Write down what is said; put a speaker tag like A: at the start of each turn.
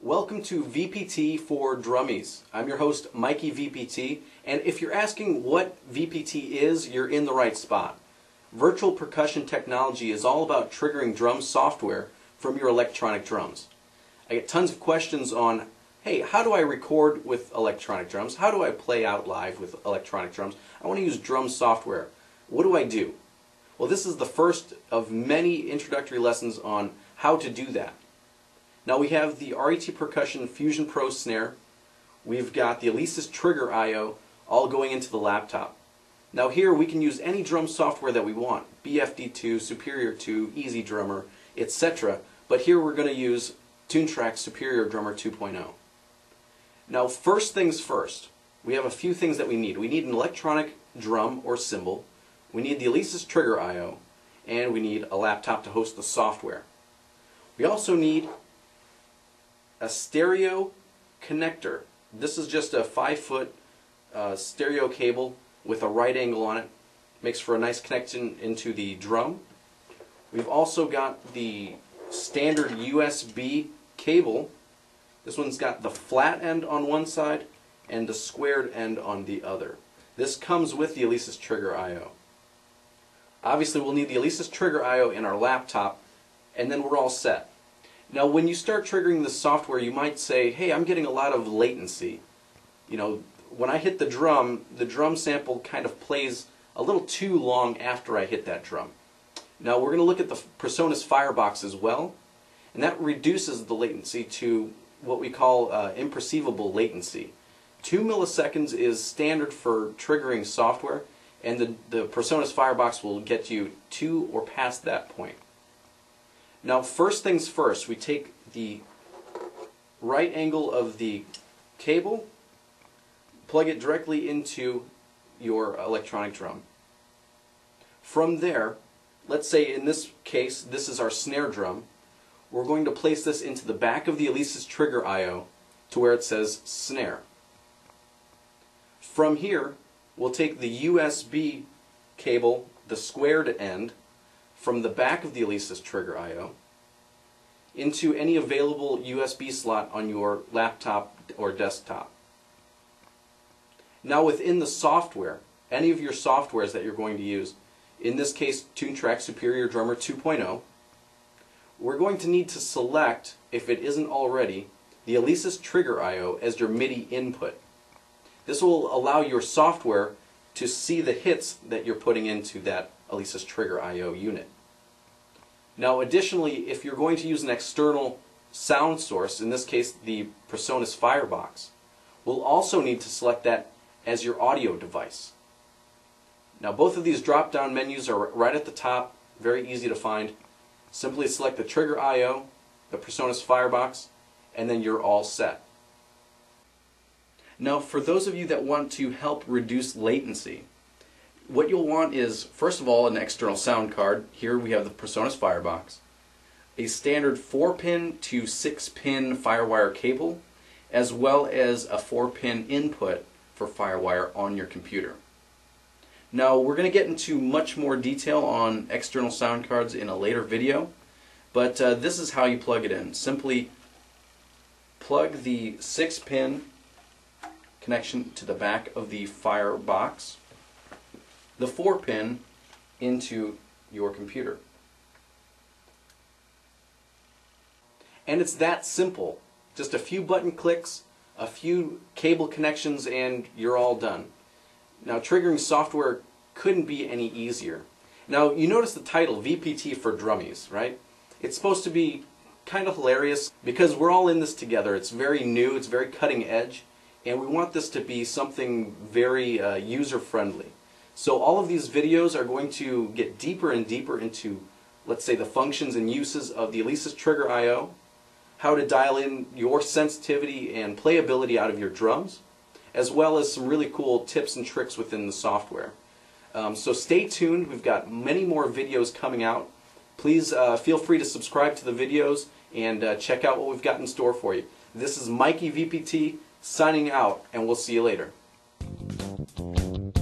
A: Welcome to VPT for Drummies. I'm your host, MikeyVPT, and if you're asking what VPT is, you're in the right spot. Virtual Percussion Technology is all about triggering drum software from your electronic drums. I get tons of questions on, hey, how do I record with electronic drums? How do I play out live with electronic drums? I want to use drum software. What do I do? Well, this is the first of many introductory lessons on how to do that. Now we have the RET Percussion Fusion Pro snare. We've got the Alesis Trigger Io all going into the laptop. Now here we can use any drum software that we want, BFD2, Superior 2, EZdrummer, etc. But here we're going to use Toontrack Superior Drummer 2.0. Now first things first, we have a few things that we need. We need an electronic drum or cymbal, we need the Alesis Trigger Io, and we need a laptop to host the software. We also need a stereo connector. This is just a 5-foot stereo cable with a right angle on it. Makes for a nice connection into the drum. We've also got the standard USB cable. This one's got the flat end on one side and the squared end on the other. This comes with the Alesis Trigger Io. Obviously we'll need the Alesis Trigger Io in our laptop, and then we're all set. Now when you start triggering the software, you might say, hey, I'm getting a lot of latency. You know, when I hit the drum sample kind of plays a little too long after I hit that drum. Now we're going to look at the PreSonus Firebox as well, and that reduces the latency to what we call imperceivable latency. 2 milliseconds is standard for triggering software, and the PreSonus Firebox will get you to or past that point. Now first things first, we take the right angle of the cable, plug it directly into your electronic drum. From there, let's say in this case this is our snare drum, we're going to place this into the back of the Alesis Trigger Io to where it says snare. From here we'll take the USB cable, the squared end, from the back of the Alesis Trigger Io into any available USB slot on your laptop or desktop. Now within the software, any of your softwares that you're going to use, in this case Toontrack Superior Drummer 2.0, we're going to need to select, if it isn't already, the Alesis Trigger Io as your MIDI input. This will allow your software to see the hits that you're putting into that Alesis Trigger Io unit. Now additionally, if you're going to use an external sound source, in this case the PreSonus Firebox, we'll also need to select that as your audio device. Now both of these drop-down menus are right at the top, very easy to find. Simply select the Trigger Io, the PreSonus Firebox, and then you're all set. Now for those of you that want to help reduce latency, what you'll want is, first of all, an external sound card. Here we have the PreSonus Firebox, a standard 4-pin to 6-pin FireWire cable, as well as a 4-pin input for FireWire on your computer. Now we're going to get into much more detail on external sound cards in a later video, but this is how you plug it in. Simply plug the 6-pin connection to the back of the Firebox, the 4-pin into your computer. And it's that simple. Just a few button clicks, a few cable connections, and you're all done. Now triggering software couldn't be any easier. Now you notice the title, VPT for Drummies, right? It's supposed to be kind of hilarious because we're all in this together. It's very new, it's very cutting edge, and we want this to be something very user-friendly. So all of these videos are going to get deeper and deeper into, let's say, the functions and uses of the Alesis Trigger Io, how to dial in your sensitivity and playability out of your drums, as well as some really cool tips and tricks within the software. So stay tuned, we've got many more videos coming out. Please feel free to subscribe to the videos and check out what we've got in store for you. This is MikeyVPT signing out, and we'll see you later.
B: Thank